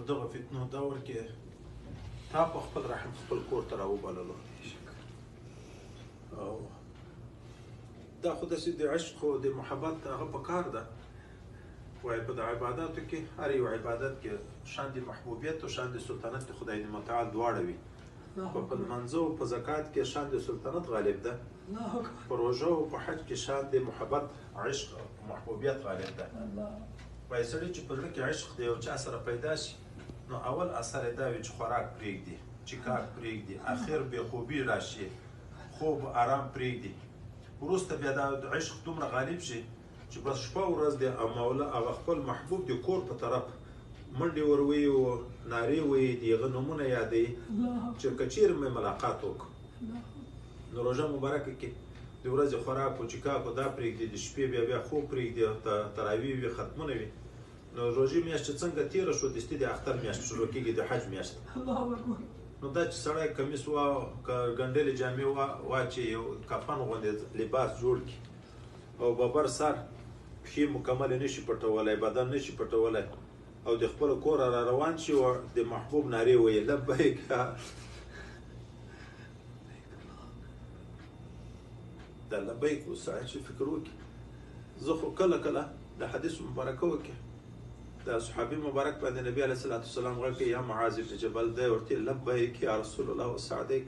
په دغه فتنو دور کې تا په خپل رحم خپل کور ته راوبللو او دا خو داسې د عشق او د محبت هغه په کار ده وایي په د عباداتو کې هر یو عبادت کې شان د محبوبیت او شان د سلطنت د خدای متعال دواړه وي په لمانځه او په زکات کې شان د سلطنت غالب ده په روژه او په حج کې شان د محبت عشق او محبوبیت غالب ده وایي سړی چې په زړه کې عشق د یو چا سره پیدا شي نو اول اثر یې دا وي چې خوراک پرېږدي چې کار پرېږدي اخر بېخوبي راشي خوب آرام پرېږدي وروسته بیا دا عشق دومره غالب شي چې بس شپه ورځ د مولا هغه خپل محبوب د کور په طرف منډې ور وهي او نارې وهي د هغه نومونه یادوي چې که چېرې مې ملاقات وکړو نو روژه مبارکه کې د ورځې خوراک او چکاک دا پرېږدي د شپې بیا خوب پرېږدي تراویح وي ختمونه وي نو روژې میاشت چې څنګه تېره شوه دستي د اختر میاشت شروع کېږي د حج میاشت نو دا چې سړی کمیس که ګنډلې جامې واچي یو کفن غوندې لباس جوړ کړي او ببر سر پښې مکمل نشي پټولی بدن نشي پټولی او د خپل کور را روان شي او د محبوب نارې ویې لبیک دا لبیک اوس سړی چې فکر وکړي زه خو کله کله د حدیث مبارکه وکړي د صحابي مبارک باندې نبی علیه الصلاة والسلام غږ کوي یا معاذ بن جبل دی ورته لبیک یا رسول الله وسعدیک